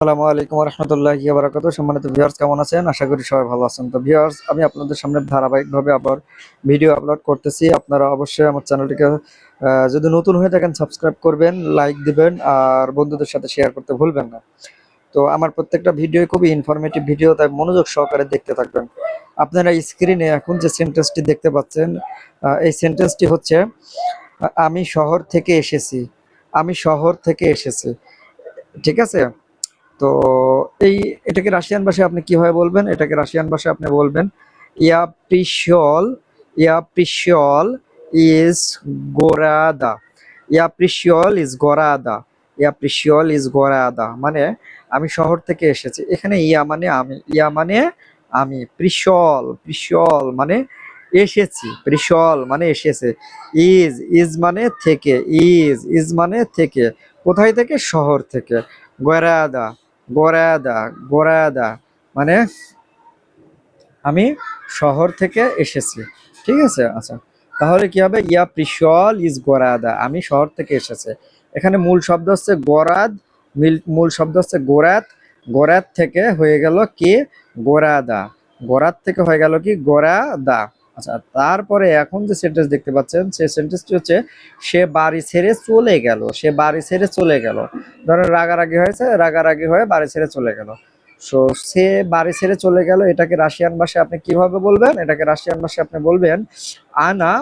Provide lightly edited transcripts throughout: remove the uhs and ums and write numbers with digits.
আসসালামু আলাইকুম ওয়া রাহমাতুল্লাহি ওয়া বারাকাতুহু। সম্মানিত ভিউয়ার্স, কেমন আছেন? আশা করি সবাই ভালো আছেন। তো ভিউয়ার্স, আমি আপনাদের সামনে ধারাবাহিকভাবে আবার ভিডিও আপলোড করতেছি। আপনারা অবশ্যই আমার চ্যানেলটিকে যদি নতুন হয়ে থাকেন সাবস্ক্রাইব করবেন, লাইক দিবেন আর বন্ধুদের সাথে শেয়ার করতে ভুলবেন না। তো আমার প্রত্যেকটা ভিডিও খুবই ইনফরমেটিভ ভিডিও, তাই মনোযোগ সহকারে দেখতে থাকবেন। আপনারা স্ক্রিনে এখন যে সেন্টেন্সটি দেখতে পাচ্ছেন, এই সেন্টেন্সটি হচ্ছে আমি শহর থেকে এসেছি। আমি শহর থেকে এসেছি। ঠিক আছে? তো এটাকে রাশিয়ান ভাষায় আপনি কিভাবে বলবেন? এটাকে রাশিয়ান ভাষায় আপনি বলবেন ইয়া প্রিশল, ইয়া প্রিশল ইজ গোরাদা। ইয়া প্রিশল ইজ গোরাদা। ইয়া প্রিশল ইজ গোরাদা মানে আমি শহর থেকে এসেছি। এখানে ইয়া মানে আমি, ইয়া মানে আমি, প্রিশল, প্রিশল মানে এসেছি, প্রিশল মানে এসেছে, ইজ, ইজ মানে থেকে, ইজ মানে থেকে, কোথায় থেকে? শহর থেকে। গোরাদা, গোরাদা, গোরাদা মানে আমি শহর থেকে এসেছি। ঠিক আছে? আচ্ছা, তাহলে কি হবে? ইয়া প্রিশল ইজ গোরাদা, আমি শহর থেকে এসেছে। এখানে মূল শব্দ হচ্ছে গোরাদ, মূল শব্দ হচ্ছে গোরাত। গোরাত থেকে হয়ে গেল কি? গোরাদা। গোরাত থেকে হয়ে গেল কি? গোরাদা। আচ্ছা, তারপরে এখন যে সেন্টেন্স দেখতে পাচ্ছেন, সেই সেন্টেন্সটি হচ্ছে সে বাড়ি ছেড়ে চলে গেল। সে বাড়ি ছেড়ে চলে গেল। ধরেন রাগারাগি হয়েছে, রাগারাগি হয়ে বাড়ি ছেড়ে চলে গেল। সো সে বাড়ি ছেড়ে চলে গেল, এটাকে রাশিয়ান ভাষায় আপনি কিভাবে বলবেন? এটাকে রাশিয়ান ভাষায় আপনি বলবেন আনা,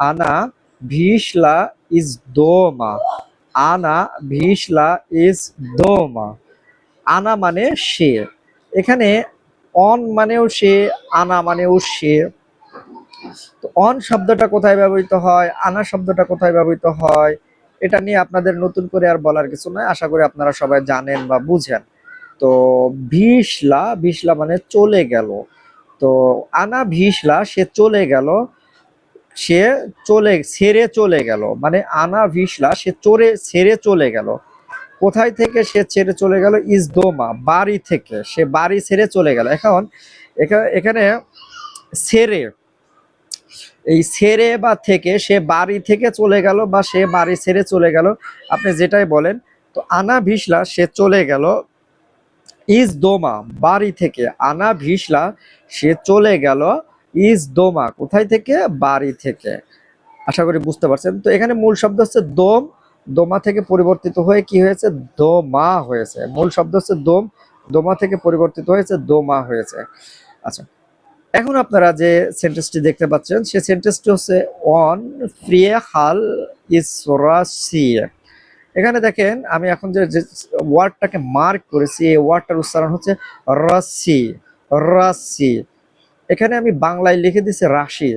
আনা ভিশলা ইজ দোমা। আনা ভিশলা ইজ দোমা। আনা মানে সে। এখানে অন মানেও সে, আনা মানেও সে। তো অন শব্দটা কোথায় ব্যবহৃত হয়, আনা শব্দটা কোথায় ব্যবহৃত হয়, এটা নিয়ে আপনাদের নতুন করে আর বলার কিছু নয়। আশা করি আপনারা সবাই জানেন বা বুঝেন। তো ভিসলা, ভিসলা মানে চলে গেল। তো আনা ভিসলা সে চলে গেল, সে ছেড়ে চলে গেল মানে আনা ভিসলা সে ছেড়ে চলে গেল। কোথায় থেকে সে ছেড়ে চলে গেল? ইজদোমা, বাড়ি থেকে। সে বাড়ি ছেড়ে চলে গেল। এখন এখানে ছেড়ে, এই ছেড়ে বা থেকে, সে বাড়ি থেকে চলে গেল বা সে বাড়ি ছেড়ে চলে গেল, আপনি যেটাই বলেন। তো আনা ভিসলা সে চলে গেল, ইজ দোমা বাড়ি থেকে। আনা ভিসলা সে চলে গেল, ইজ দোমা কোথায় থেকে? বাড়ি থেকে। আশা করি বুঝতে পারছেন। তো এখানে মূল শব্দ হচ্ছে দোম, দোমা থেকে পরিবর্তিত হয়ে কি হয়েছে? দোমা হয়েছে। মূল শব্দ হচ্ছে দোম, দোমা থেকে পরিবর্তিত হয়েছে দোমা হয়েছে। আচ্ছা, এখন আপনারা যে সেন্টেন্সটি দেখতে পাচ্ছেন, সে সেন্টেন্সটি হচ্ছে অন ফ্রিয়ে হাল ইজ রাশিয়া। এখানে দেখেন, আমি এখন যে ওয়ার্ডটাকে মার্ক করেছি, এই ওয়ার্ডটার উচ্চারণ হচ্ছে রাশি, রাশি। এখানে আমি বাংলায় লিখে দিচ্ছি রাশি।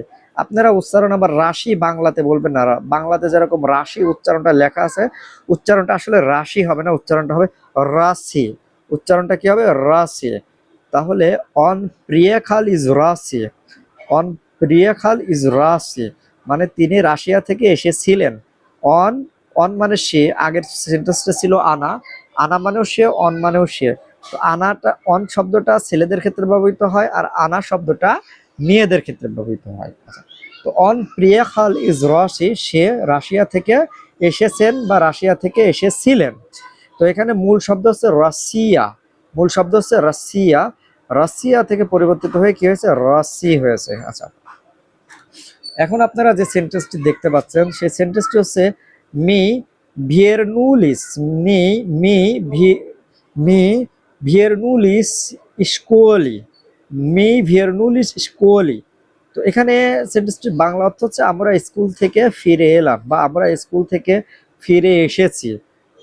আপনারা উচ্চারণ আবার রাশি বাংলাতে বলবেন না। বাংলাতে যেরকম রাশি উচ্চারণটা লেখা আছে, উচ্চারণটা আসলে রাশি হবে না, উচ্চারণটা হবে রাশি। উচ্চারণটা কি হবে? রাশি। তাহলে অন প্রিয়াখাল ইজ রাশি, অন প্রিয়াখাল ইজ রাশি মানে তিনি রাশিয়া থেকে এসেছিলেন। অন, অন মানে সে, আগের সেন্টেন্সটা ছিল আনা, আনা মানেও সে, অন মানেও সে। তো আনাটা, অন শব্দটা ছেলেদের ক্ষেত্রে ব্যবহৃত হয় আর আনা শব্দটা মেয়েদের ক্ষেত্রে ব্যবহৃত হয়। তো অন প্রিয়াখাল ইজ রাশি, সে রাশিয়া থেকে এসেছেন বা রাশিয়া থেকে এসেছিলেন। তো এখানে মূল শব্দ হচ্ছে রাশিয়া, মূল শব্দ হচ্ছে রাশিয়া। রাশিয়া থেকে পরিবর্তিত হয়ে কি হয়েছে? রাশি হয়েছে। আচ্ছা, এখন আপনারা যে সেন্টেন্সটি দেখতে পাচ্ছেন, সেই সেন্টেন্সটি হচ্ছে মি ভিয়েরনুলিস, মি মি মি ভিয়েরনুলিস স্কুলি, মি ভিয়েরনুলিস স্কুলি। তো এখানে সেন্টেন্সটির বাংলা অর্থ হচ্ছে আমরা স্কুল থেকে ফিরে এলাম বা আমরা স্কুল থেকে ফিরে এসেছি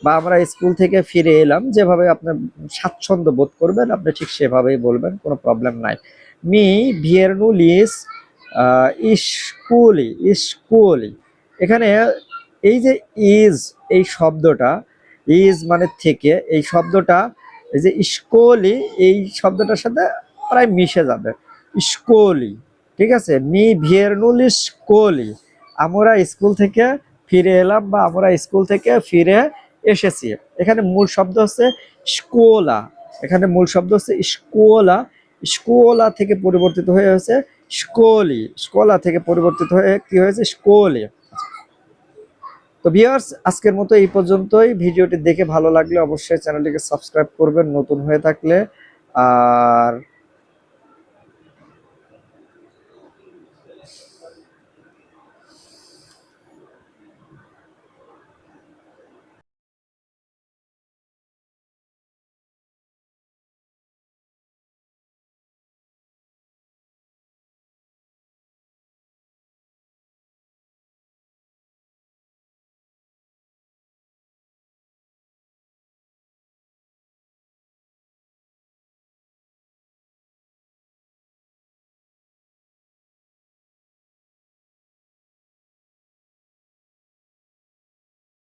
বা আমরা স্কুল থেকে ফিরে এলাম। যেভাবে আপনার স্বাচ্ছন্দ্য বোধ করবেন আপনি ঠিক সেভাবেই বলবেন, কোনো প্রবলেম নাই। মি ভিয়েরনুলিস স্কুলি, স্কুলি। এখানে এই যে ইজ, এই শব্দটা, ইজ মানে থেকে, এই শব্দটা এই যে স্কুলি, এই শব্দটার সাথে প্রায় মিশে যাবে, স্কুলি। ঠিক আছে? মি ভিয়েরনুলি স্কুলি, আমরা স্কুল থেকে ফিরে এলাম বা আমরা স্কুল থেকে ফিরে এসেছি। এখানে মূল শব্দ হচ্ছে স্কুলা, এখানে মূল শব্দ হচ্ছে স্কুলা। স্কুলা থেকে পরিবর্তিত হয়ে হয়েছে স্কুলি, স্কুলা থেকে পরিবর্তিত হয়ে কি হয়েছে? স্কুলি। তো ভিউয়ার্স আজকের মতো এই পর্যন্তই। ভিডিওটি দেখে ভালো লাগলে অবশ্যই চ্যানেলটিকে সাবস্ক্রাইব করবেন নতুন হয়ে থাকলে। আর